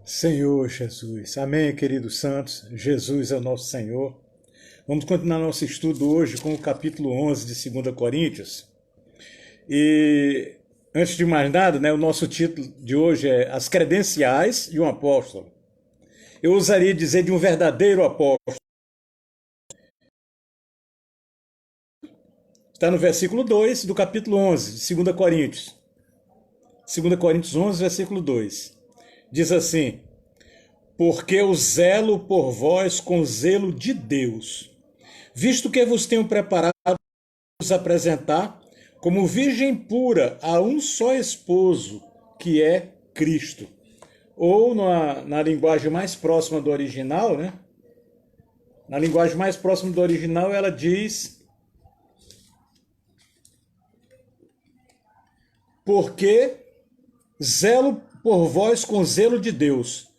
Senhor Jesus. Amém, queridos santos. Jesus é o nosso Senhor. Vamos continuar nosso estudo hoje com o capítulo 11 de 2 Coríntios. E, antes de mais nada, o nosso título de hoje é As Credenciais de um Apóstolo. Eu ousaria dizer de um verdadeiro apóstolo. Está no versículo 2 do capítulo 11 de 2 Coríntios. 2 Coríntios 11, versículo 2. Diz assim: porque eu zelo por vós com zelo de Deus, visto que vos tenho preparado para vos apresentar como virgem pura a um só esposo, que é Cristo. Ou na linguagem mais próxima do original, Na linguagem mais próxima do original, ela diz: porque zelo por vós com zelo de Deus,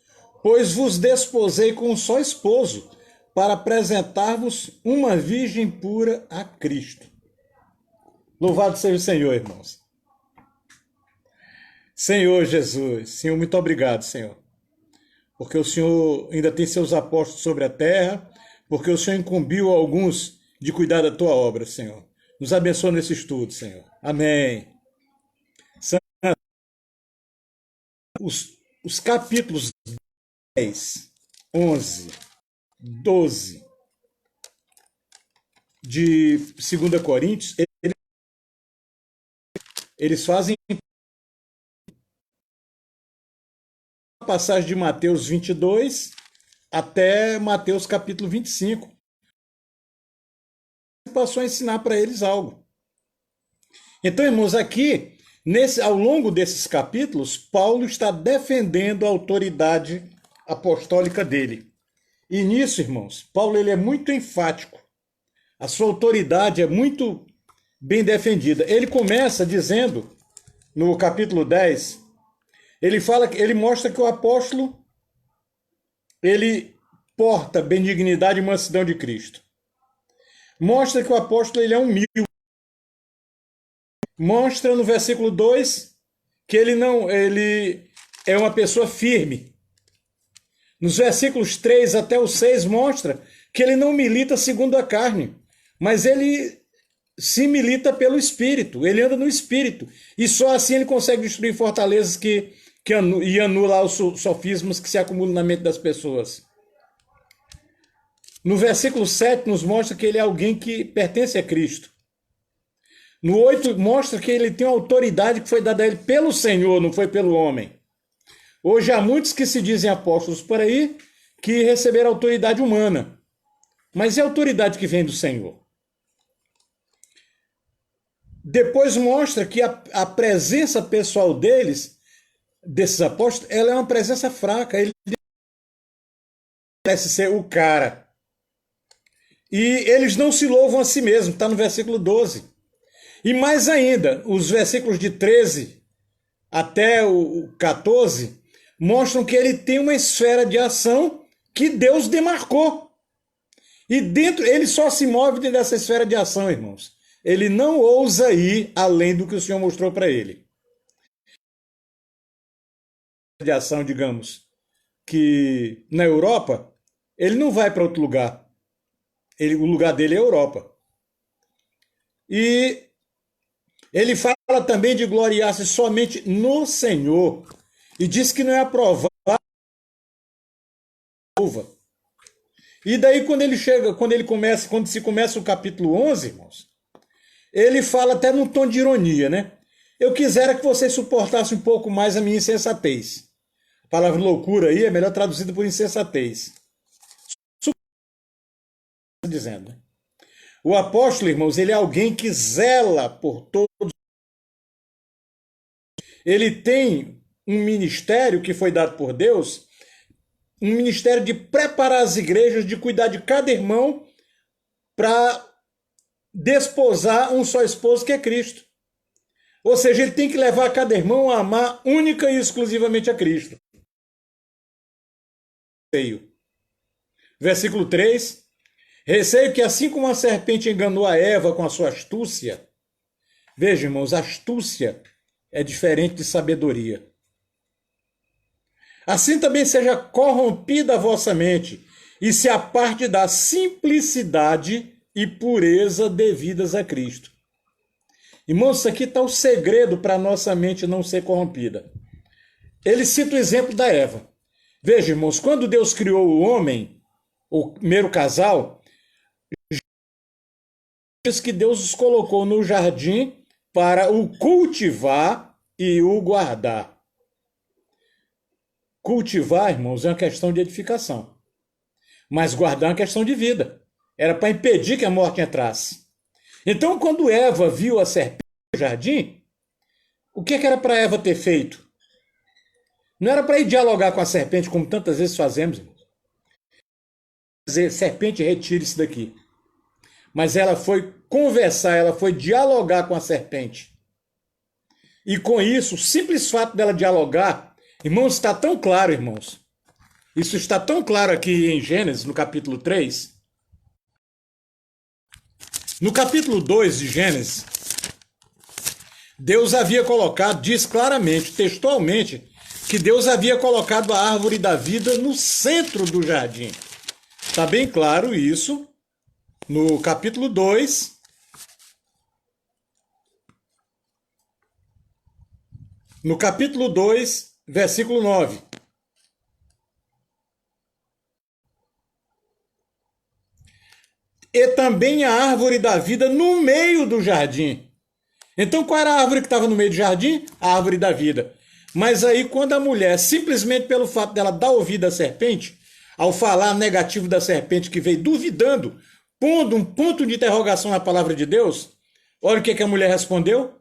pois vos desposei com um só esposo, para apresentar-vos uma virgem pura a Cristo. Louvado seja o Senhor, irmãos. Senhor Jesus, Senhor, muito obrigado, Senhor. Porque o Senhor ainda tem seus apóstolos sobre a terra, porque o Senhor incumbiu alguns de cuidar da tua obra, Senhor. Nos abençoa nesse estudo, Senhor. Amém. Os capítulos 10, 11, 12 de 2 Coríntios, eles fazem a passagem de Mateus 22 até Mateus capítulo 25. Passou a ensinar para eles algo. Então, irmãos, aqui, ao longo desses capítulos, Paulo está defendendo a autoridade apostólica dele. E nisso, irmãos, Paulo ele é muito enfático. A sua autoridade é muito bem defendida. Ele começa dizendo, no capítulo 10, ele mostra que o apóstolo ele porta benignidade e mansidão de Cristo. Mostra que o apóstolo ele é humilde. Mostra no versículo 2 que ele é uma pessoa firme. Nos versículos 3 até o 6 mostra que ele não milita segundo a carne, mas ele se milita pelo Espírito, ele anda no Espírito. E só assim ele consegue destruir fortalezas e anular os sofismas que se acumulam na mente das pessoas. No versículo 7 nos mostra que ele é alguém que pertence a Cristo. No 8 mostra que ele tem uma autoridade que foi dada a ele pelo Senhor, não foi pelo homem. Hoje há muitos que se dizem apóstolos por aí que receberam autoridade humana. Mas é a autoridade que vem do Senhor. Depois mostra que a presença pessoal desses apóstolos, ela é uma presença fraca. Ele parece ser o cara. E eles não se louvam a si mesmos, está no versículo 12. E mais ainda, os versículos de 13 até o 14 mostram que ele tem uma esfera de ação que Deus demarcou. E ele só se move dentro dessa esfera de ação, irmãos. Ele não ousa ir além do que o Senhor mostrou para ele. De ação, digamos, que na Europa, ele não vai para outro lugar. O lugar dele é a Europa. E ele fala também de gloriar-se somente no Senhor. E diz que não é aprovado. E daí quando se começa o capítulo 11, irmãos, ele fala até num tom de ironia, Eu quisera que vocês suportassem um pouco mais a minha insensatez. A palavra loucura aí é melhor traduzida por insensatez. Dizendo. O apóstolo, irmãos, ele é alguém que zela por todos. Ele tem um ministério que foi dado por Deus, um ministério de preparar as igrejas, de cuidar de cada irmão para desposar um só esposo que é Cristo. Ou seja, ele tem que levar cada irmão a amar única e exclusivamente a Cristo. Versículo 3. Receio que assim como a serpente enganou a Eva com a sua astúcia, veja, irmãos, astúcia é diferente de sabedoria. Assim também seja corrompida a vossa mente, e se aparte da simplicidade e pureza devidas a Cristo. Irmãos, isso aqui está o segredo para a nossa mente não ser corrompida. Ele cita o exemplo da Eva. Veja, irmãos, quando Deus criou o homem, o primeiro casal, diz que Deus os colocou no jardim para o cultivar e o guardar. Cultivar, irmãos, é uma questão de edificação. Mas guardar é uma questão de vida. Era para impedir que a morte entrasse. Então, quando Eva viu a serpente no jardim, o que era para Eva ter feito? Não era para ir dialogar com a serpente, como tantas vezes fazemos, irmãos. Dizer, serpente, retire-se daqui. Mas ela foi conversar, ela foi dialogar com a serpente. E com isso, o simples fato dela dialogar, irmãos, está tão claro, irmãos. Isso está tão claro aqui em Gênesis, no capítulo 3. No capítulo 2 de Gênesis, Deus havia colocado, diz claramente, textualmente, que Deus havia colocado a árvore da vida no centro do jardim. Está bem claro isso no capítulo 2. No capítulo 2, versículo 9. E também a árvore da vida no meio do jardim. Então, qual era a árvore que estava no meio do jardim? A árvore da vida. Mas aí, quando a mulher, simplesmente pelo fato dela dar ouvido à serpente, ao falar negativo da serpente que veio duvidando, pondo um ponto de interrogação na palavra de Deus, olha o que a mulher respondeu.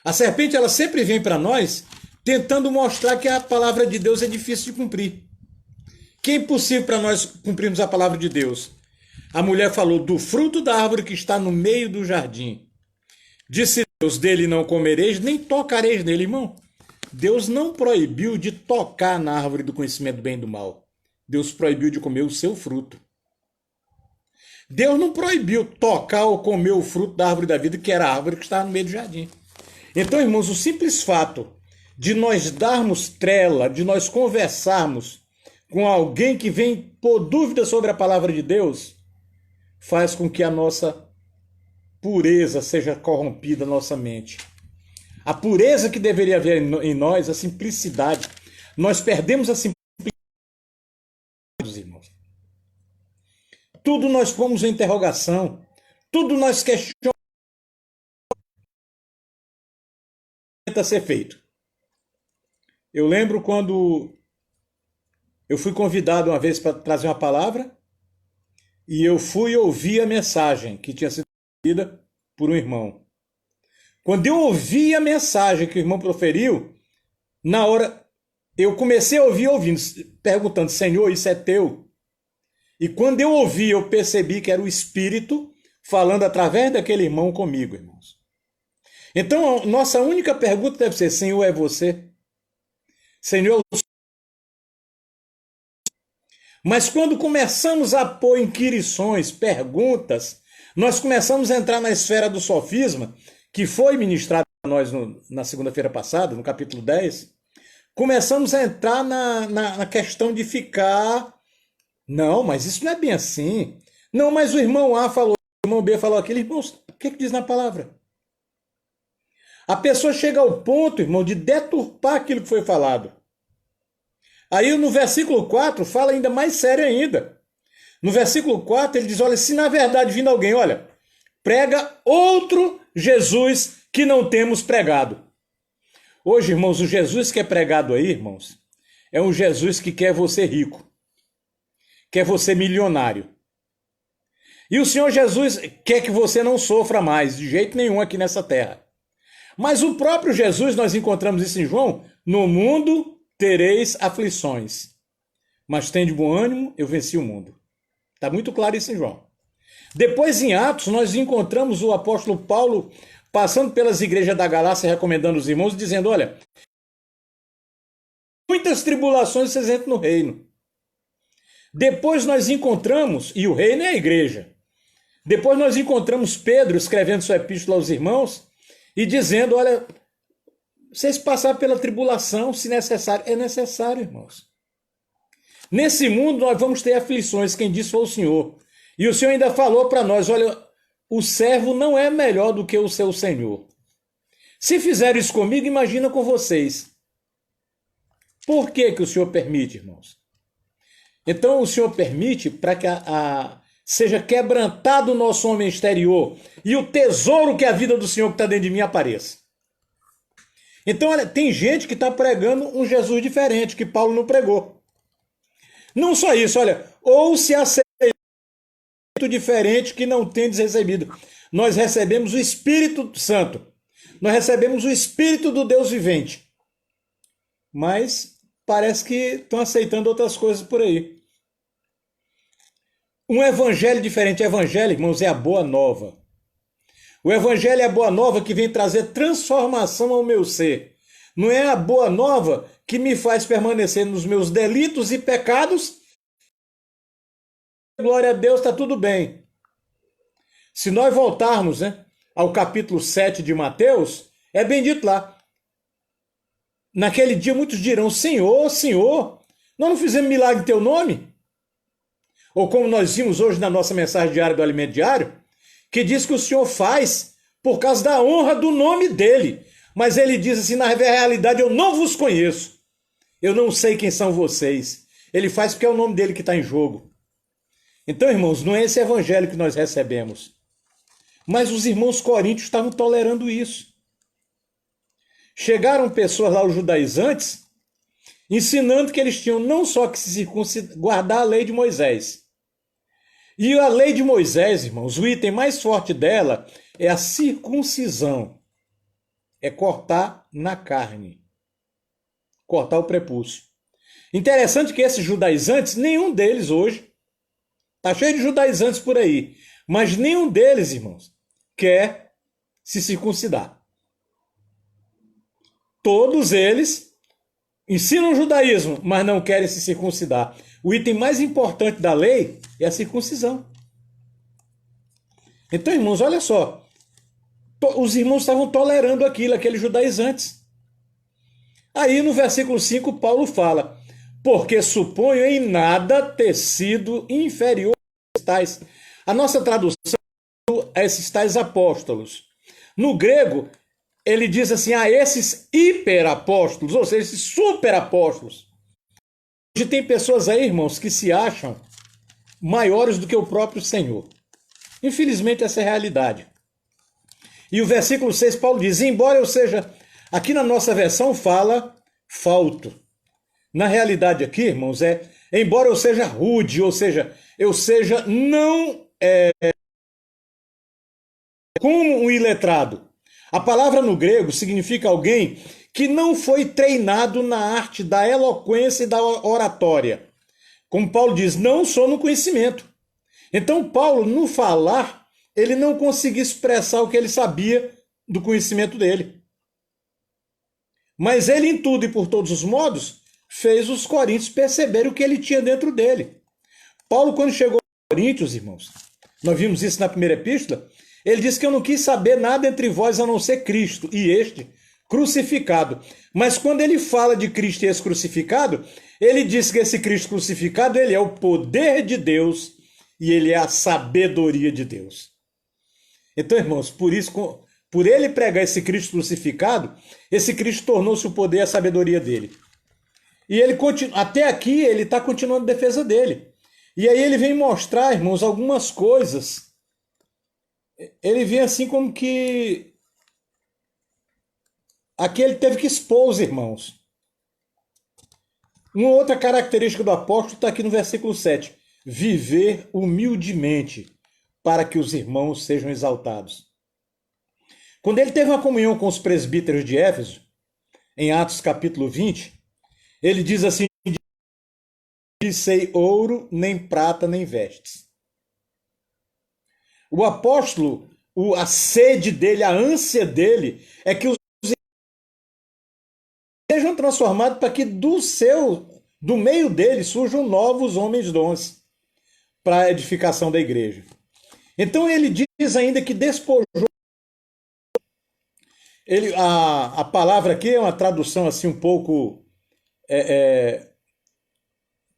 A serpente, ela sempre vem para nós tentando mostrar que a palavra de Deus é difícil de cumprir. Que é impossível para nós cumprirmos a palavra de Deus. A mulher falou do fruto da árvore que está no meio do jardim. Disse Deus, dele não comereis, nem tocareis nele, irmão. Deus não proibiu de tocar na árvore do conhecimento do bem e do mal. Deus proibiu de comer o seu fruto. Deus não proibiu tocar ou comer o fruto da árvore da vida, que era a árvore que estava no meio do jardim. Então, irmãos, o simples fato de nós darmos trela, de nós conversarmos com alguém que vem pôr dúvida sobre a palavra de Deus, faz com que a nossa pureza seja corrompida, nossa mente. A pureza que deveria haver em nós, a simplicidade. Nós perdemos a simplicidade, irmãos. Tudo nós pomos em interrogação. Tudo nós questionamos a ser feito. Eu lembro quando eu fui convidado uma vez para trazer uma palavra e eu fui ouvir a mensagem que tinha sido dita por um irmão. Quando eu ouvi a mensagem que o irmão proferiu, na hora eu comecei a ouvir ouvindo, perguntando, Senhor, isso é teu? E quando eu ouvi, eu percebi que era o Espírito falando através daquele irmão comigo, irmãos. Então, nossa única pergunta deve ser, Senhor, é você? Senhor, mas quando começamos a pôr inquirições, perguntas, nós começamos a entrar na esfera do sofisma, que foi ministrado para nós na segunda-feira passada, no capítulo 10, começamos a entrar na questão de ficar... Não, mas isso não é bem assim. Não, mas o irmão A falou, o irmão B falou aquilo. Irmãos, o que diz na palavra? A pessoa chega ao ponto, irmão, de deturpar aquilo que foi falado. Aí no versículo 4 fala ainda mais sério ainda. No versículo 4 ele diz, olha, se na verdade vindo alguém, olha, prega outro Jesus que não temos pregado. Hoje, irmãos, o Jesus que é pregado aí, irmãos, é um Jesus que quer você rico, quer você milionário. E o Senhor Jesus quer que você não sofra mais, de jeito nenhum aqui nessa terra. Mas o próprio Jesus, nós encontramos isso em João, no mundo tereis aflições, mas tende bom ânimo, eu venci o mundo. Está muito claro isso em João. Depois, em Atos, nós encontramos o apóstolo Paulo passando pelas igrejas da Galácia, recomendando os irmãos, dizendo, olha, muitas tribulações vocês entram no reino. Depois nós encontramos, e o reino é a igreja, depois nós encontramos Pedro escrevendo sua epístola aos irmãos e dizendo, olha, vocês passar pela tribulação, se necessário. É necessário, irmãos. Nesse mundo nós vamos ter aflições, quem disse foi o Senhor. E o Senhor ainda falou para nós, olha, o servo não é melhor do que o seu Senhor. Se fizeram isso comigo, imagina com vocês. Por que que o Senhor permite, irmãos? Então o Senhor permite para que seja quebrantado o nosso homem exterior e o tesouro que é a vida do Senhor que está dentro de mim apareça. Então, olha, tem gente que está pregando um Jesus diferente, que Paulo não pregou. Não só isso, olha, ou se aceita diferente que não tendes recebido. Nós recebemos o Espírito Santo. Nós recebemos o Espírito do Deus vivente. Mas parece que estão aceitando outras coisas por aí. Um evangelho diferente. Evangelho, irmãos, é a boa nova. O evangelho é a boa nova que vem trazer transformação ao meu ser. Não é a boa nova que me faz permanecer nos meus delitos e pecados. Glória a Deus, está tudo bem. Se nós voltarmos, né, ao capítulo 7 de Mateus, é bem dito lá. Naquele dia muitos dirão, Senhor, Senhor, nós não fizemos milagre em teu nome? Ou como nós vimos hoje na nossa mensagem diária do Alimento Diário, que diz que o Senhor faz por causa da honra do nome dele. Mas ele diz assim, na realidade, eu não vos conheço. Eu não sei quem são vocês. Ele faz porque é o nome dele que está em jogo. Então, irmãos, não é esse evangelho que nós recebemos. Mas os irmãos coríntios estavam tolerando isso. Chegaram pessoas lá, os judaizantes, ensinando que eles tinham não só que se guardar a lei de Moisés. E a lei de Moisés, irmãos, o item mais forte dela é a circuncisão. É cortar na carne. Cortar o prepúcio. Interessante que esses judaizantes, nenhum deles hoje, está cheio de judaizantes por aí, mas nenhum deles, irmãos, quer se circuncidar. Todos eles ensinam o judaísmo, mas não querem se circuncidar. O item mais importante da lei é a circuncisão. Então, irmãos, olha só. Os irmãos estavam tolerando aquilo, aqueles judaizantes. Aí no versículo 5, Paulo fala, porque suponho em nada ter sido inferior a esses tais. A nossa tradução é esses tais apóstolos. No grego, ele diz assim, esses hiperapóstolos, ou seja, esses superapóstolos. Hoje tem pessoas aí, irmãos, que se acham maiores do que o próprio Senhor. Infelizmente, essa é a realidade. E o versículo 6, Paulo diz, embora eu seja, aqui na nossa versão fala falto. Na realidade aqui, irmãos, embora eu seja rude, ou seja, eu seja não como um iletrado. A palavra no grego significa alguém que não foi treinado na arte da eloquência e da oratória. Como Paulo diz, não só no conhecimento. Então Paulo, no falar, ele não conseguia expressar o que ele sabia do conhecimento dele. Mas ele, em tudo e por todos os modos, fez os coríntios perceberem o que ele tinha dentro dele. Paulo, quando chegou aos Coríntios, irmãos, nós vimos isso na primeira epístola, ele disse que eu não quis saber nada entre vós a não ser Cristo, e este crucificado. Mas quando ele fala de Cristo e esse crucificado, ele diz que esse Cristo crucificado, ele é o poder de Deus e ele é a sabedoria de Deus. Então, irmãos, por ele pregar esse Cristo crucificado, esse Cristo tornou-se o poder e a sabedoria dele. E ele até aqui ele está continuando a defesa dele. E aí ele vem mostrar, irmãos, algumas coisas. Ele vem assim como que aqui ele teve que expor os irmãos. Uma outra característica do apóstolo está aqui no versículo 7. Viver humildemente para que os irmãos sejam exaltados. Quando ele teve uma comunhão com os presbíteros de Éfeso, em Atos capítulo 20, ele diz assim, não sei ouro, nem prata, nem vestes. O apóstolo, a sede dele, a ânsia dele, é que os sejam transformados para que do meio dele surjam novos homens dons para a edificação da igreja. Então ele diz ainda que despojou A palavra aqui é uma tradução assim um pouco.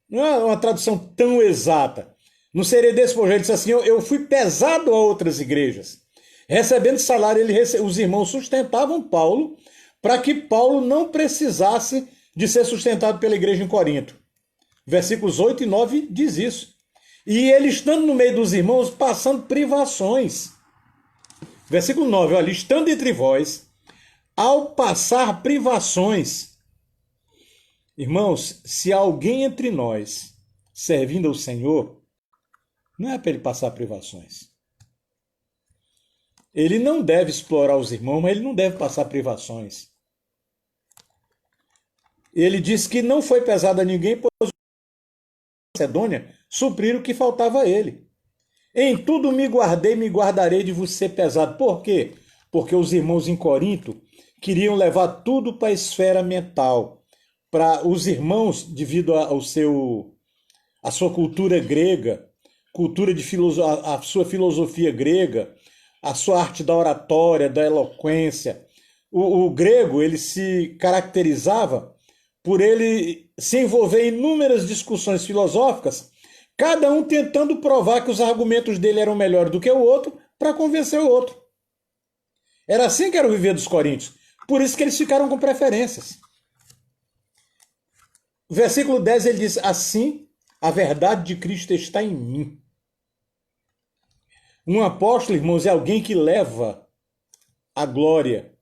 Não é uma tradução tão exata. Não seria desse jeito. Ele disse assim: eu fui pesado a outras igrejas. Recebendo salário, os irmãos sustentavam Paulo para que Paulo não precisasse de ser sustentado pela igreja em Corinto. Versículos 8 e 9 diz isso. E ele estando no meio dos irmãos, passando privações. Versículo 9, olha, estando entre vós, ao passar privações. Irmãos, se alguém entre nós servindo ao Senhor, não é para ele passar privações. Ele não deve explorar os irmãos, mas ele não deve passar privações. Ele diz que não foi pesado a ninguém, pois Macedônia suprir o que faltava a ele. Em tudo me guardei, me guardarei de vos ser pesado. Por quê? Porque os irmãos em Corinto queriam levar tudo para a esfera mental. Para os irmãos, devido à sua cultura grega, a sua filosofia grega, a sua arte da oratória, da eloquência. O grego, ele se caracterizava por ele se envolver em inúmeras discussões filosóficas, cada um tentando provar que os argumentos dele eram melhores do que o outro para convencer o outro. Era assim que era o viver dos coríntios. Por isso que eles ficaram com preferências. Versículo 10 ele diz: assim, a verdade de Cristo está em mim. Um apóstolo, irmãos, é alguém que leva a glória.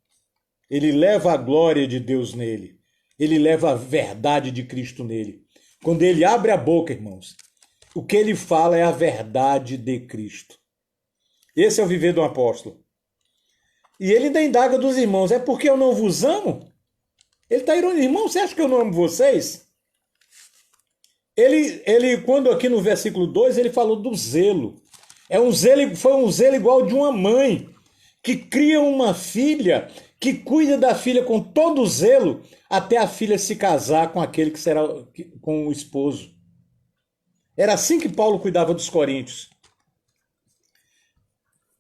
Ele leva a glória de Deus nele. Ele leva a verdade de Cristo nele. Quando ele abre a boca, irmãos, o que ele fala é a verdade de Cristo. Esse é o viver do apóstolo. E ele ainda indaga dos irmãos: é porque eu não vos amo? Ele está ironizando. Irmão, você acha que eu não amo vocês? Ele, quando aqui no versículo 2, ele falou do zelo. Foi um zelo igual de uma mãe que cria uma filha, que cuida da filha com todo o zelo, até a filha se casar com aquele que será com o esposo. Era assim que Paulo cuidava dos coríntios.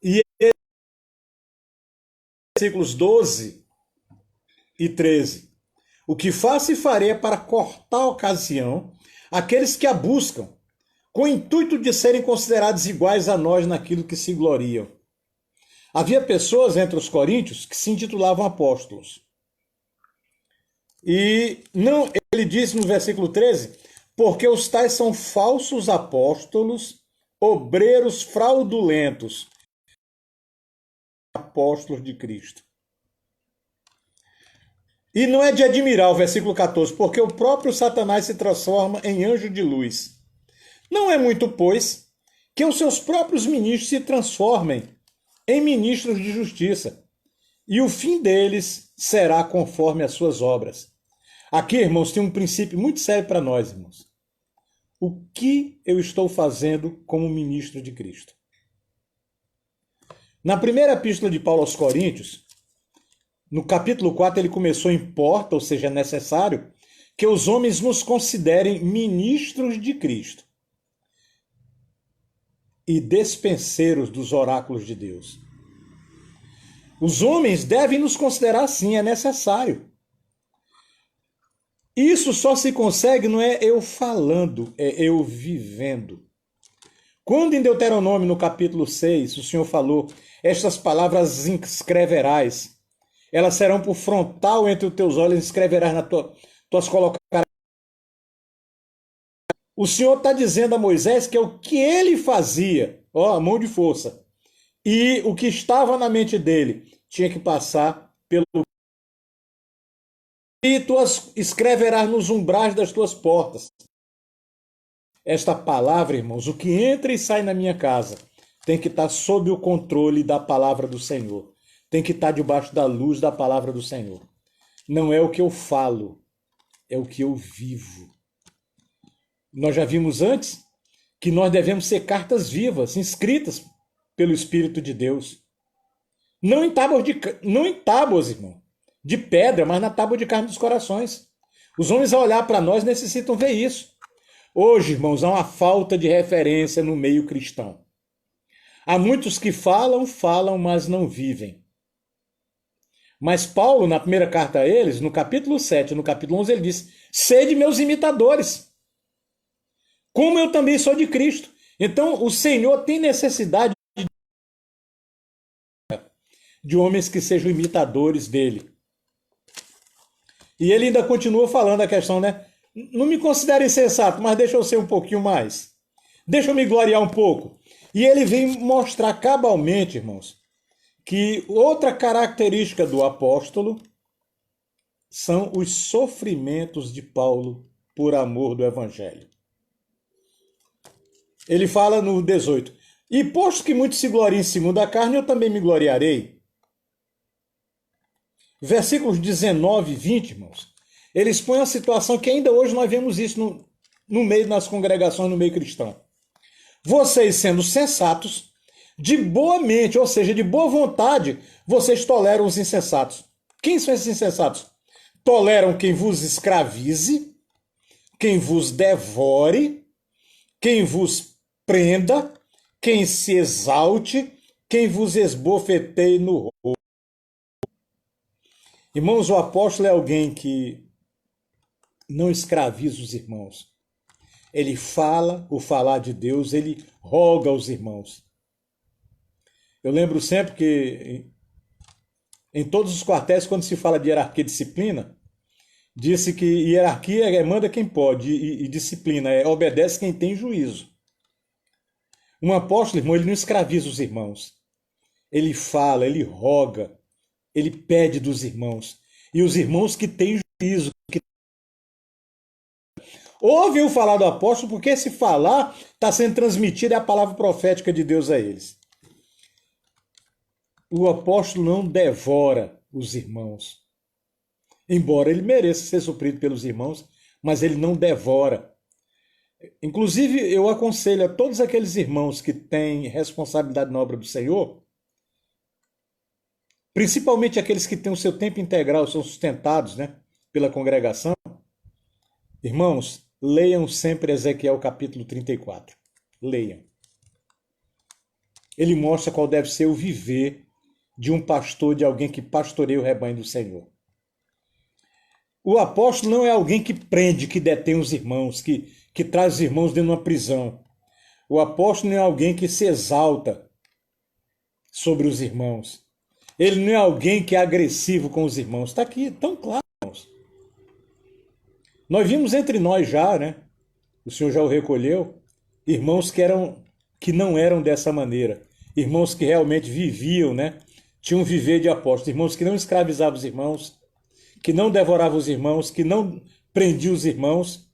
E versículos 12 e 13. O que faço e farei é para cortar a ocasião aqueles que a buscam, com o intuito de serem considerados iguais a nós naquilo que se gloriam. Havia pessoas entre os coríntios que se intitulavam apóstolos. E não, ele diz no versículo 13, porque os tais são falsos apóstolos, obreiros fraudulentos, apóstolos de Cristo. E não é de admirar o versículo 14, porque o próprio Satanás se transforma em anjo de luz. Não é muito, pois, que os seus próprios ministros se transformem em ministros de justiça, e o fim deles será conforme as suas obras. Aqui, irmãos, tem um princípio muito sério para nós, irmãos. O que eu estou fazendo como ministro de Cristo? Na primeira epístola de Paulo aos Coríntios, no capítulo 4, ele começou: importa, ou seja, é necessário, que os homens nos considerem ministros de Cristo e despenseiros dos oráculos de Deus. Os homens devem nos considerar assim, é necessário. Isso só se consegue, não é eu falando, é eu vivendo. Quando em Deuteronômio, no capítulo 6, o Senhor falou: estas palavras escreverás, elas serão por frontal entre os teus olhos, escreverás tuas colocarás. O Senhor está dizendo a Moisés que é o que ele fazia, ó, a mão de força, e o que estava na mente dele tinha que passar pelo. E tu as escreverás nos umbrais das tuas portas. Esta palavra, irmãos, o que entra e sai na minha casa, tem que estar sob o controle da palavra do Senhor. Tem que estar debaixo da luz da palavra do Senhor. Não é o que eu falo, é o que eu vivo. Nós já vimos antes que nós devemos ser cartas vivas, inscritas pelo Espírito de Deus. Não em tábuas, irmão, de pedra, mas na tábua de carne dos corações. Os homens, ao olhar para nós, necessitam ver isso. Hoje, irmãos, há uma falta de referência no meio cristão. Há muitos que falam, mas não vivem. Mas Paulo, na primeira carta a eles, no capítulo 7, no capítulo 11, ele diz: sede meus imitadores, como eu também sou de Cristo. Então, o Senhor tem necessidade de homens que sejam imitadores dele. E ele ainda continua falando a questão, né? Não me considere insensato, mas deixa eu ser um pouquinho mais. Deixa eu me gloriar um pouco. E ele vem mostrar cabalmente, irmãos, que outra característica do apóstolo são os sofrimentos de Paulo por amor do evangelho. Ele fala no 18: e posto que muito se gloria em segundo a carne, eu também me gloriarei. Versículos 19 e 20, irmãos, ele expõe a situação que ainda hoje nós vemos isso no meio das congregações, no meio cristão. Vocês, sendo sensatos, de boa mente, ou seja, de boa vontade, vocês toleram os insensatos. Quem são esses insensatos? Toleram quem vos escravize, quem vos devore, quem vos prenda, quem se exalte, quem vos esbofeteie no rosto. Irmãos, o apóstolo é alguém que não escraviza os irmãos. Ele fala o falar de Deus, ele roga aos irmãos. Eu lembro sempre que em todos os quartéis, quando se fala de hierarquia e disciplina, disse que hierarquia manda quem pode e disciplina obedece quem tem juízo. Um apóstolo, irmão, ele não escraviza os irmãos. Ele fala, ele roga, ele pede dos irmãos. E os irmãos que têm juízo, que ouvem o falar do apóstolo, porque esse falar está sendo transmitido, é a palavra profética de Deus a eles. O apóstolo não devora os irmãos. Embora ele mereça ser suprido pelos irmãos, mas ele não devora. Inclusive, eu aconselho a todos aqueles irmãos que têm responsabilidade na obra do Senhor, principalmente aqueles que têm o seu tempo integral, são sustentados, né, pela congregação. Irmãos, leiam sempre Ezequiel capítulo 34. Leiam. Ele mostra qual deve ser o viver de um pastor, de alguém que pastoreia o rebanho do Senhor. O apóstolo não é alguém que prende, que detém os irmãos, que traz os irmãos dentro de uma prisão. O apóstolo não é alguém que se exalta sobre os irmãos. Ele não é alguém que é agressivo com os irmãos. Está aqui, tão claro, irmãos. Nós vimos entre nós já, né? O Senhor já o recolheu. Irmãos que não eram dessa maneira. Irmãos que realmente viviam, né? Tinham um viver de apóstolo. Irmãos que não escravizavam os irmãos, que não devoravam os irmãos, que não prendiam os irmãos,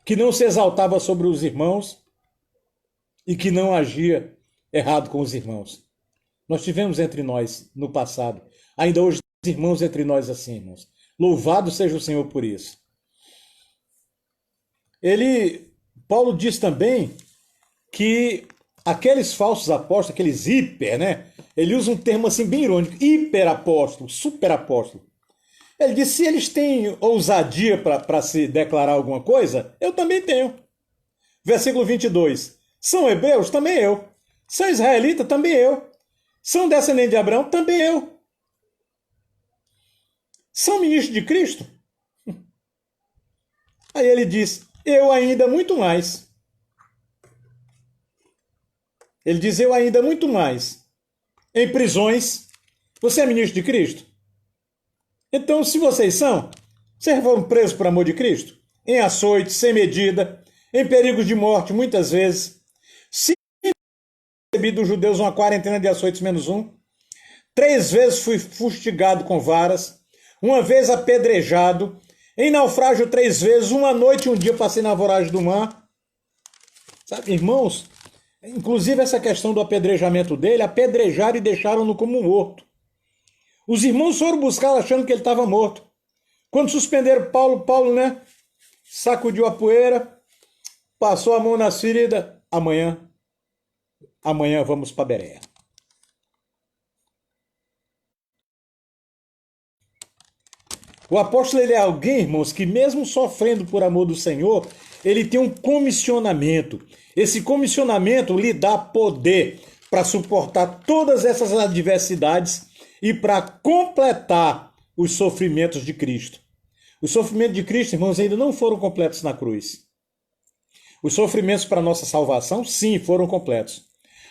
que não se exaltava sobre os irmãos e que não agia errado com os irmãos. Nós tivemos entre nós no passado. Ainda hoje temos irmãos entre nós assim, irmãos. Louvado seja o Senhor por isso. Paulo diz também que aqueles falsos apóstolos, aqueles hiper, né? Ele usa um termo assim bem irônico, hiperapóstolo, superapóstolo. Ele diz, se eles têm ousadia para se declarar alguma coisa, eu também tenho. Versículo 22. São hebreus? Também eu. São israelitas? Também eu. São descendentes de Abraão? Também eu. São ministros de Cristo? Aí ele diz, eu ainda muito mais. Ele diz, eu ainda muito mais. Em prisões, você é ministro de Cristo? Então, se vocês foram presos por amor de Cristo? Em açoite, sem medida, em perigo de morte, muitas vezes. Se recebi dos judeus uma quarentena de açoites menos um. 3 vezes fui fustigado com varas. 1 vez apedrejado. Em naufrágio 3 vezes. 1 noite e 1 dia passei na voragem do mar. Sabe, irmãos? Inclusive essa questão do apedrejamento dele, apedrejaram e deixaram-no como morto. Os irmãos foram buscá-lo achando que ele estava morto. Quando suspenderam Paulo, né? Sacudiu a poeira, passou a mão nas feridas. Amanhã vamos para Bereia. O apóstolo ele é alguém, irmãos, que mesmo sofrendo por amor do Senhor, ele tem um comissionamento. Esse comissionamento lhe dá poder para suportar todas essas adversidades e para completar os sofrimentos de Cristo. Os sofrimentos de Cristo, irmãos, ainda não foram completos na cruz. Os sofrimentos para a nossa salvação, sim, foram completos.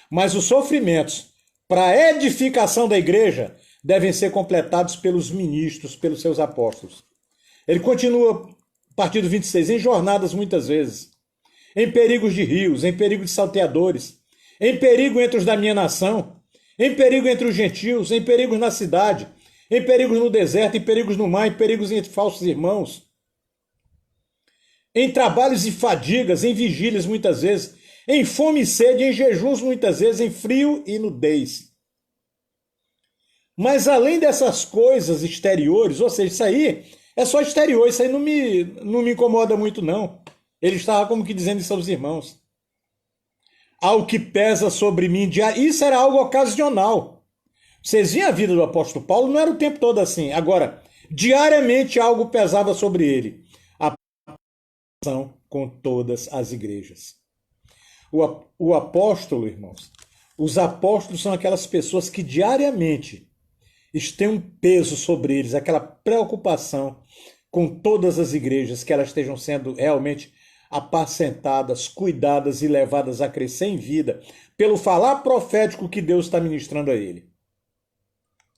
Mas os sofrimentos para a edificação da igreja devem ser completados pelos ministros, pelos seus apóstolos. Ele continua, a partir do 26, em jornadas muitas vezes, em perigos de rios, em perigo de salteadores, em perigo entre os da minha nação, em perigo entre os gentios, em perigos na cidade, em perigos no deserto, em perigos no mar, em perigos entre falsos irmãos, em trabalhos e fadigas, em vigílias muitas vezes, em fome e sede, em jejuns muitas vezes, em frio e nudez. Mas além dessas coisas exteriores, ou seja, isso aí é só exterior, isso aí não me incomoda muito não. Ele estava como que dizendo isso aos irmãos. Ao que pesa sobre mim, isso era algo ocasional. Vocês viam a vida do apóstolo Paulo, não era o tempo todo assim. Agora, diariamente algo pesava sobre ele. A relação com todas as igrejas. O apóstolo, irmãos, os apóstolos são aquelas pessoas que diariamente têm um peso sobre eles, aquela preocupação com todas as igrejas, que elas estejam sendo realmente apacentadas, cuidadas e levadas a crescer em vida pelo falar profético que Deus está ministrando a ele.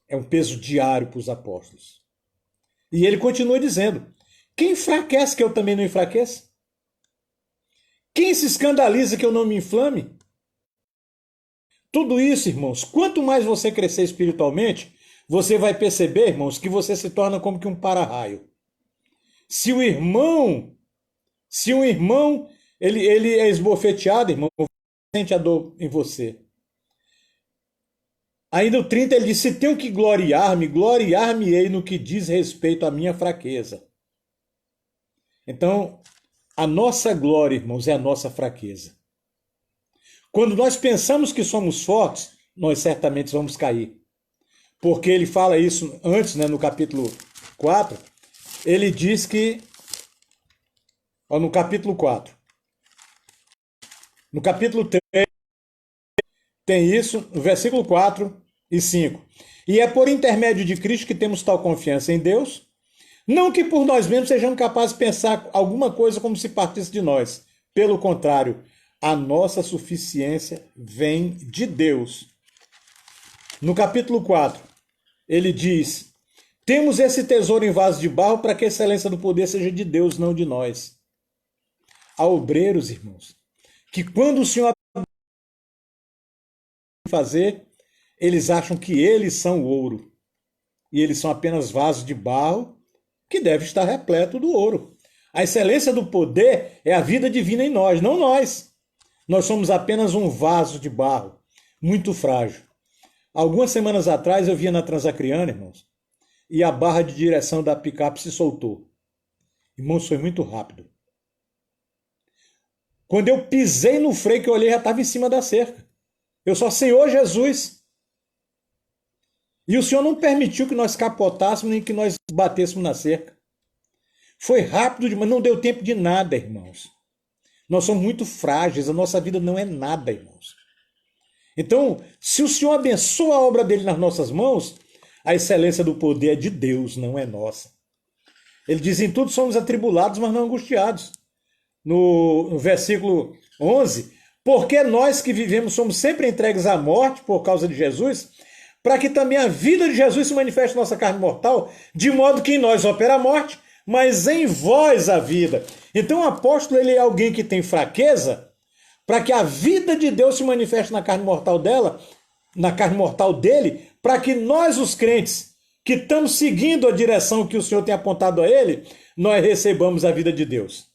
É um peso diário para os apóstolos. E ele continua dizendo, quem enfraquece que eu também não enfraqueça? Quem se escandaliza que eu não me inflame? Tudo isso, irmãos, quanto mais você crescer espiritualmente, você vai perceber, irmãos, que você se torna como que um para-raio. Se um irmão ele é esbofeteado, irmão, sente a dor em você. Ainda o 30 ele diz, se tenho que gloriar-me-ei no que diz respeito à minha fraqueza. Então, a nossa glória, irmãos, é a nossa fraqueza. Quando nós pensamos que somos fortes, nós certamente vamos cair. Porque ele fala isso antes, né, no capítulo 4, ele diz que, no capítulo 4, no capítulo 3, tem isso, no versículo 4 e 5. E é por intermédio de Cristo que temos tal confiança em Deus, não que por nós mesmos sejamos capazes de pensar alguma coisa como se partisse de nós. Pelo contrário, a nossa suficiência vem de Deus. No capítulo 4, ele diz, temos esse tesouro em vaso de barro para que a excelência do poder seja de Deus, não de nós. Há obreiros, irmãos, que quando o Senhor fazer, eles acham que eles são ouro. E eles são apenas vasos de barro que deve estar repleto do ouro. A excelência do poder é a vida divina em nós, não nós. Nós somos apenas um vaso de barro, muito frágil. Algumas semanas atrás eu via na Transacriana, irmãos, e a barra de direção da picape se soltou. Irmãos, foi muito rápido. Quando eu pisei no freio que eu olhei, já estava em cima da cerca. Eu só, Senhor Jesus. E o Senhor não permitiu que nós capotássemos nem que nós batêssemos na cerca. Foi rápido demais, não deu tempo de nada, irmãos. Nós somos muito frágeis, a nossa vida não é nada, irmãos. Então, se o Senhor abençoa a obra dele nas nossas mãos, a excelência do poder é de Deus, não é nossa. Ele diz, em tudo somos atribulados, mas não angustiados. No versículo 11, porque nós que vivemos somos sempre entregues à morte por causa de Jesus, para que também a vida de Jesus se manifeste em nossa carne mortal, de modo que em nós opera a morte, mas em vós a vida. Então o apóstolo ele é alguém que tem fraqueza, para que a vida de Deus se manifeste na carne mortal dela, na carne mortal dele, para que nós, os crentes, que estamos seguindo a direção que o Senhor tem apontado a ele, nós recebamos a vida de Deus.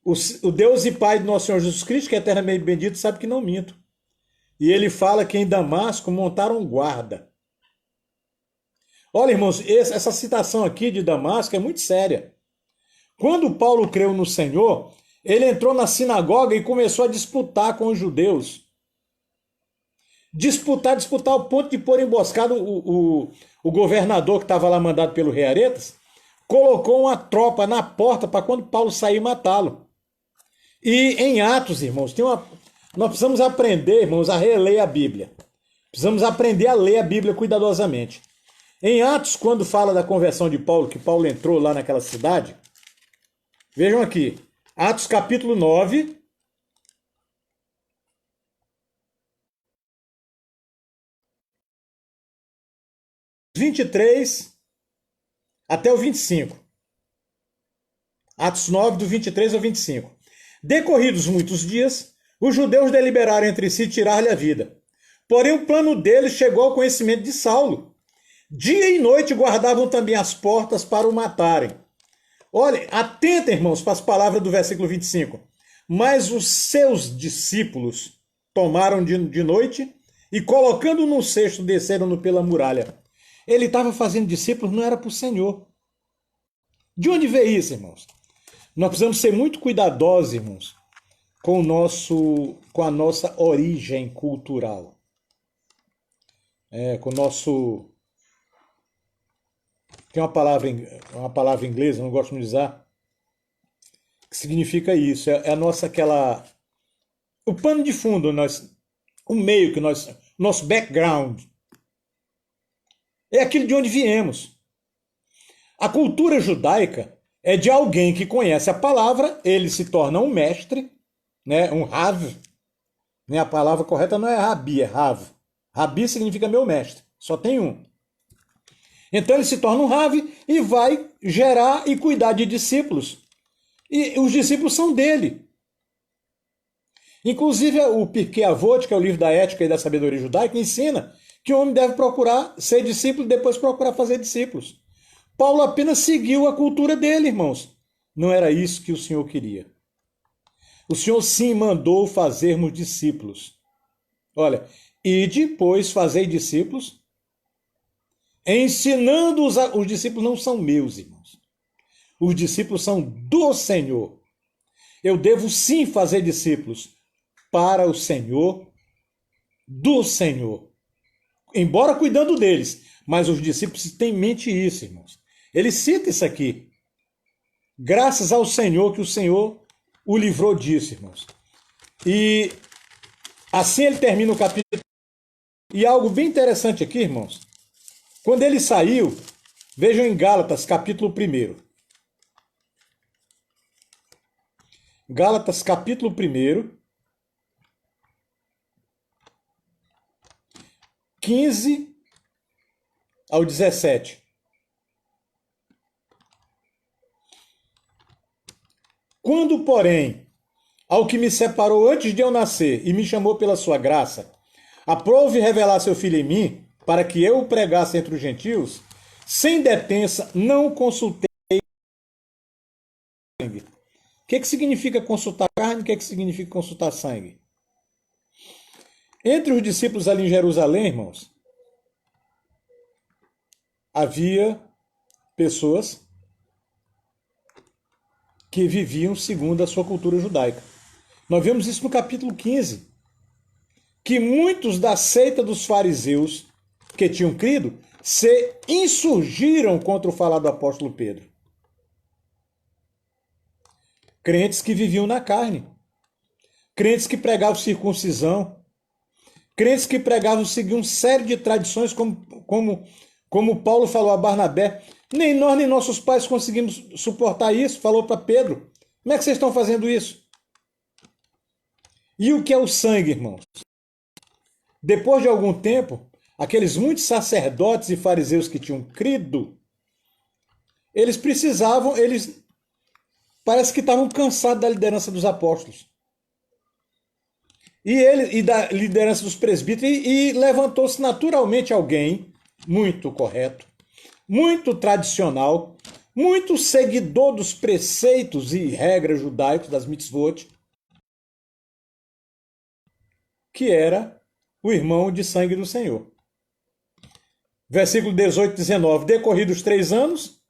O Deus e Pai do nosso Senhor Jesus Cristo, que é eternamente bendito, sabe que não minto. E ele fala que em Damasco montaram guarda. Olha, irmãos, essa citação aqui de Damasco é muito séria. Quando Paulo creu no Senhor, ele entrou na sinagoga e começou a disputar com os judeus. Disputar ao ponto de pôr emboscado o governador que estava lá mandado pelo rei Aretas, colocou uma tropa na porta para quando Paulo sair matá-lo. E em Atos, irmãos, nós precisamos aprender, irmãos, a reler a Bíblia. Precisamos aprender a ler a Bíblia cuidadosamente. Em Atos, quando fala da conversão de Paulo, que Paulo entrou lá naquela cidade, vejam aqui, Atos capítulo 9, 23 até o 25. Atos 9, do 23 ao 25. Decorridos muitos dias, os judeus deliberaram entre si tirar-lhe a vida. Porém, o plano deles chegou ao conhecimento de Saulo. Dia e noite guardavam também as portas para o matarem. Olha, atenta, irmãos, para as palavras do versículo 25. Mas os seus discípulos tomaram de noite e, colocando no cesto, desceram-no pela muralha. Ele estava fazendo discípulos, não era para o Senhor. De onde veio isso, irmãos? Nós precisamos ser muito cuidadosos, irmãos, com a nossa origem cultural. Com o nosso... Tem uma palavra em inglês, eu não gosto de usar, que significa isso. É a nossa aquela... O pano de fundo, o meio que nosso background. É aquilo de onde viemos. A cultura judaica é de alguém que conhece a palavra, ele se torna um mestre, né? Um Rav. Né? A palavra correta não é Rabi, é Rav. Rabi significa meu mestre, só tem um. Então ele se torna um Rav e vai gerar e cuidar de discípulos. E os discípulos são dele. Inclusive o Pirkei Avot, que é o livro da ética e da sabedoria judaica, ensina que o homem deve procurar ser discípulo e depois procurar fazer discípulos. Paulo apenas seguiu a cultura dele, irmãos. Não era isso que o Senhor queria. O Senhor sim mandou fazermos discípulos. Olha, ide, pois, fazei discípulos, ensinando-os os discípulos não são meus, irmãos. Os discípulos são do Senhor. Eu devo sim fazer discípulos para o Senhor, do Senhor. Embora cuidando deles, mas os discípulos têm em mente isso, irmãos. Ele cita isso aqui. Graças ao Senhor que o Senhor o livrou disso, irmãos. E assim ele termina o capítulo. E algo bem interessante aqui, irmãos. Quando ele saiu, vejam em Gálatas, capítulo 1. Gálatas, capítulo 1, 15 ao 17. Quando, porém, ao que me separou antes de eu nascer e me chamou pela sua graça, aprove revelar seu filho em mim, para que eu o pregasse entre os gentios, sem detença, não consultei sangue. O que significa consultar carne? O que significa consultar sangue? Entre os discípulos ali em Jerusalém, irmãos, havia pessoas que viviam segundo a sua cultura judaica. Nós vemos isso no capítulo 15, que muitos da seita dos fariseus que tinham crido se insurgiram contra o falar do apóstolo Pedro. Crentes que viviam na carne, crentes que pregavam circuncisão, crentes que pregavam seguir uma série de tradições, como Paulo falou a Barnabé. Nem nós, nem nossos pais conseguimos suportar isso, falou para Pedro. Como é que vocês estão fazendo isso? E o que é o sangue, irmãos? Depois de algum tempo, aqueles muitos sacerdotes e fariseus que tinham crido, eles parece que estavam cansados da liderança dos apóstolos. E da liderança dos presbíteros, e levantou-se naturalmente alguém muito correto, muito tradicional, muito seguidor dos preceitos e regras judaicos, das mitzvot, que era o irmão de sangue do Senhor. Versículo 18 e 19. Decorridos 3 anos,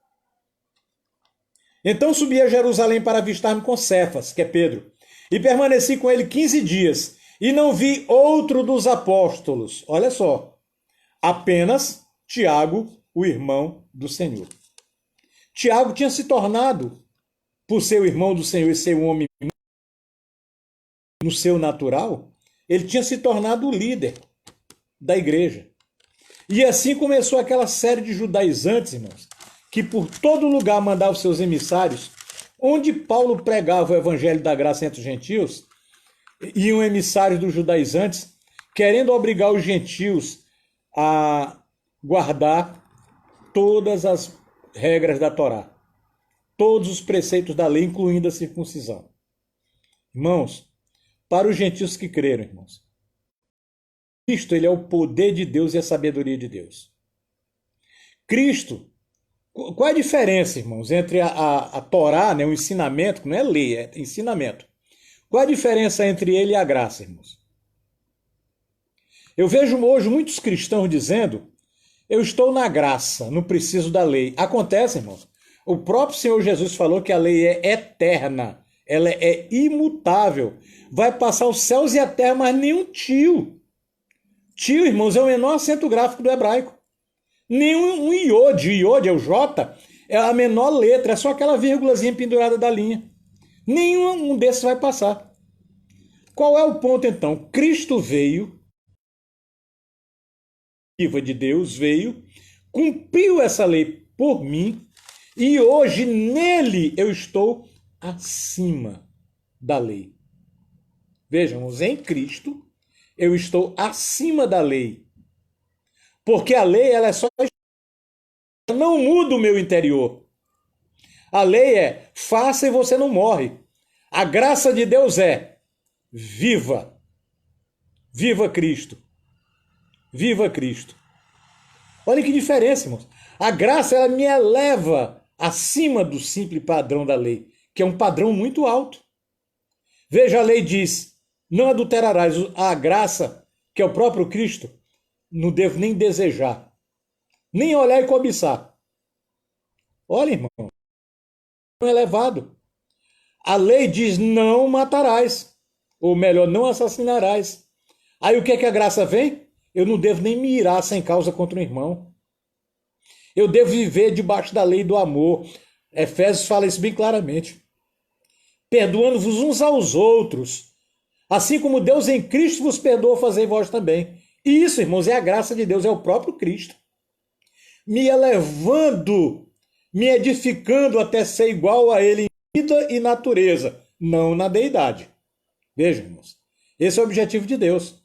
então subi a Jerusalém para avistar-me com Cefas, que é Pedro, e permaneci com ele 15 dias, e não vi outro dos apóstolos. Olha só, apenas Tiago, o irmão do Senhor. Tiago tinha se tornado, por ser o irmão do Senhor e ser um homem no seu natural, ele tinha se tornado o líder. da igreja. E assim começou aquela série de judaizantes, irmãos, que por todo lugar mandavam seus emissários, onde Paulo pregava o evangelho da graça entre os gentios, iam emissários dos judaizantes, querendo obrigar os gentios a guardar todas as regras da Torá, todos os preceitos da lei, incluindo a circuncisão. Irmãos, para os gentios que creram, irmãos, Cristo, ele é o poder de Deus e a sabedoria de Deus. Cristo, qual é a diferença, irmãos, entre a Torá, né, o ensinamento, que não é lei, é ensinamento. Qual é a diferença entre ele e a graça, irmãos? Eu vejo hoje muitos cristãos dizendo, eu estou na graça, não preciso da lei. Acontece, irmãos, o próprio Senhor Jesus falou que a lei é eterna, ela é imutável, vai passar os céus e a terra, mas nenhum tio. Tio, irmãos, é o menor acento gráfico do hebraico. Nenhum iode, o iode é o J, é a menor letra, é só aquela vírgulazinha pendurada da linha. Nenhum desses vai passar. Qual é o ponto então? Cristo veio, viva de Deus, veio, cumpriu essa lei por mim, e hoje nele eu estou acima da lei. Vejamos, em Cristo eu estou acima da lei. Porque a lei, ela é só... não muda o meu interior. A lei é, faça e você não morre. A graça de Deus é, viva. Viva Cristo. Viva Cristo. Olha que diferença, irmãos. A graça, ela me eleva acima do simples padrão da lei, que é um padrão muito alto. Veja, a lei diz, não adulterarás. A graça, que é o próprio Cristo, não devo nem desejar, nem olhar e cobiçar. Olha, irmão, é elevado. A lei diz, não matarás, ou melhor, não assassinarás. Aí o que é que a graça vem? Eu não devo nem me irar sem causa contra um irmão. Eu devo viver debaixo da lei do amor. Efésios fala isso bem claramente. Perdoando-vos uns aos outros, assim como Deus em Cristo vos perdoa, fazei vós também. E isso, irmãos, é a graça de Deus, é o próprio Cristo. Me elevando, me edificando até ser igual a Ele em vida e natureza, não na deidade. Vejam, irmãos, esse é o objetivo de Deus.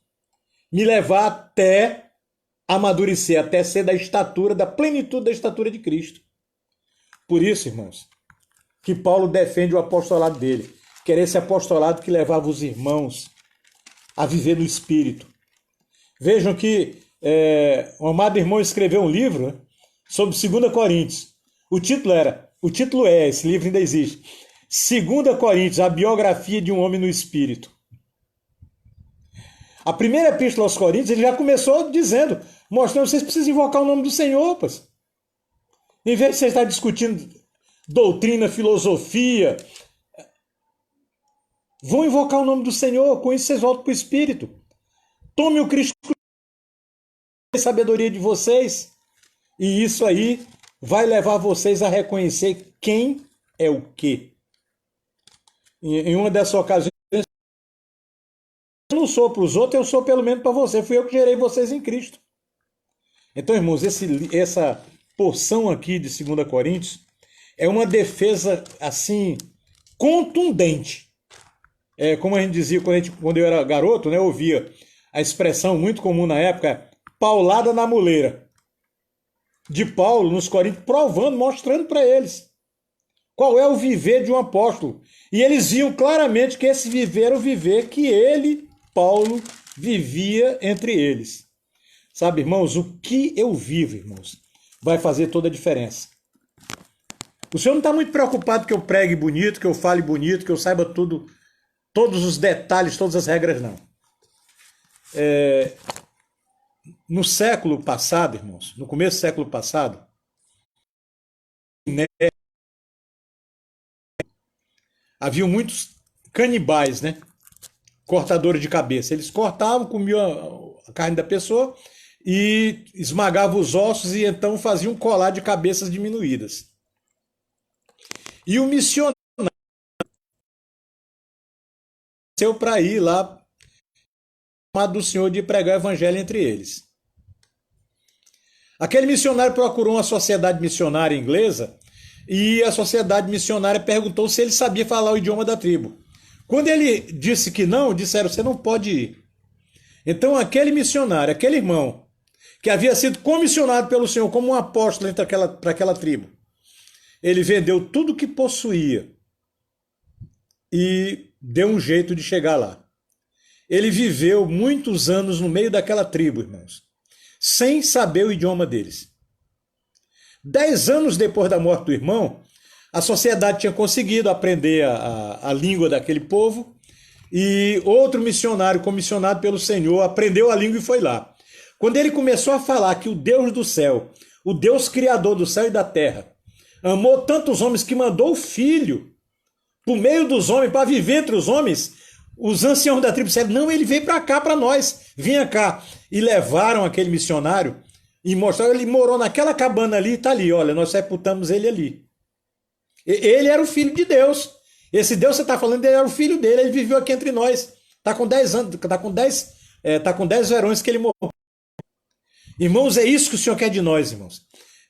Me levar até amadurecer, até ser da estatura, da plenitude da estatura de Cristo. Por isso, irmãos, que Paulo defende o apostolado dele, que era esse apostolado que levava os irmãos a viver no Espírito. Vejam que o amado irmão escreveu um livro, né, sobre 2 Coríntios. O título é, esse livro ainda existe, 2 Coríntios, a biografia de um homem no Espírito. A primeira epístola aos Coríntios, ele já começou dizendo, mostrando que vocês precisam invocar o nome do Senhor, rapaz. Em vez de você estar discutindo doutrina, filosofia, vão invocar o nome do Senhor, com isso vocês voltam para o Espírito. Tome o Cristo, a sabedoria de vocês, e isso aí vai levar vocês a reconhecer quem é o quê. Em uma dessas ocasiões, eu não sou para os outros, eu sou pelo menos para você. Fui eu que gerei vocês em Cristo. Então, irmãos, essa porção aqui de 2 Coríntios é uma defesa, assim, contundente. Como a gente dizia quando eu era garoto, né, eu ouvia a expressão muito comum na época, paulada na muleira. De Paulo nos Coríntios, provando, mostrando para eles qual é o viver de um apóstolo. E eles viam claramente que esse viver era o viver que ele, Paulo, vivia entre eles. Sabe, irmãos, o que eu vivo, irmãos, vai fazer toda a diferença. O Senhor não está muito preocupado que eu pregue bonito, que eu fale bonito, que eu saiba tudo, todos os detalhes, todas as regras, não. No século passado, irmãos, no começo do século passado, né, havia muitos canibais, né? Cortadores de cabeça. Eles cortavam, comiam a carne da pessoa e esmagavam os ossos e então faziam um colar de cabeças diminuídas. E o missionário nasceu para ir lá do Senhor de pregar o evangelho entre eles. Aquele missionário procurou uma sociedade missionária inglesa e a sociedade missionária perguntou se ele sabia falar o idioma da tribo. Quando ele disse que não, disseram, você não pode ir. Então aquele missionário, aquele irmão, que havia sido comissionado pelo Senhor como um apóstolo para aquela tribo, ele vendeu tudo o que possuía e deu um jeito de chegar lá. Ele viveu muitos anos no meio daquela tribo, irmãos, sem saber o idioma deles. 10 anos depois da morte do irmão, a sociedade tinha conseguido aprender a língua daquele povo e outro missionário, comissionado pelo Senhor, aprendeu a língua e foi lá. Quando ele começou a falar que o Deus do céu, o Deus criador do céu e da terra, amou tantos homens que mandou o filho por meio dos homens, para viver entre os homens, os anciãos da tribo disseram, não, ele veio para cá, para nós, vinha cá. E levaram aquele missionário e mostraram, ele morou naquela cabana ali, está ali, olha, nós sepultamos ele ali. Ele era o filho de Deus. Esse Deus que você está falando, ele era o filho dele, ele viveu aqui entre nós. Está com 10 anos, tá com 10 verões que ele morreu. Irmãos, é isso que o Senhor quer de nós, irmãos.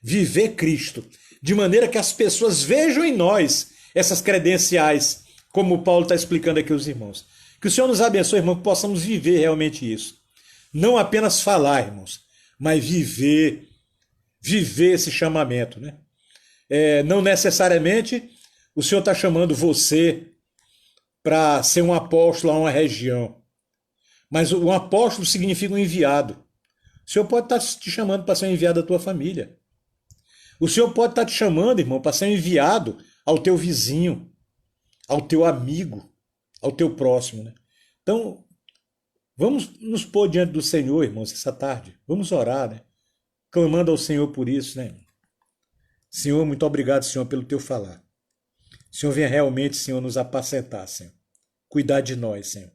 Viver Cristo, de maneira que as pessoas vejam em nós essas credenciais, como Paulo está explicando aqui aos irmãos. Que o Senhor nos abençoe, irmão, que possamos viver realmente isso. Não apenas falar, irmãos, mas viver esse chamamento, né? Não necessariamente o Senhor está chamando você para ser um apóstolo a uma região, mas um apóstolo significa um enviado. O Senhor pode estar te chamando para ser um enviado da tua família. O Senhor pode estar te chamando, irmão, para ser um enviado ao teu vizinho, ao teu amigo, ao teu próximo, né? Então, vamos nos pôr diante do Senhor, irmãos, essa tarde. Vamos orar, né? Clamando ao Senhor por isso, né? Senhor, muito obrigado, Senhor, pelo teu falar. Senhor, venha realmente, Senhor, nos apacentar, Senhor. Cuidar de nós, Senhor.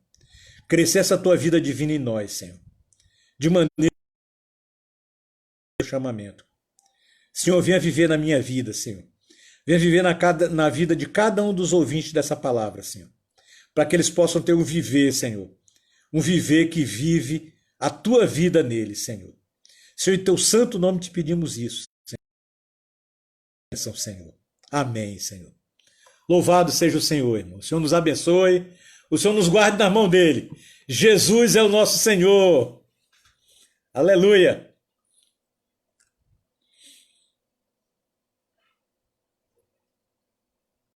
Crescer essa tua vida divina em nós, Senhor. De maneira chamamento. Senhor, venha viver na minha vida, Senhor. Venha viver na vida de cada um dos ouvintes dessa palavra, Senhor. Para que eles possam ter um viver, Senhor. Um viver que vive a tua vida neles, Senhor. Senhor, em teu santo nome te pedimos isso, Senhor. Amém, Senhor. Louvado seja o Senhor, irmão. O Senhor nos abençoe. O Senhor nos guarde na mão dele. Jesus é o nosso Senhor. Aleluia.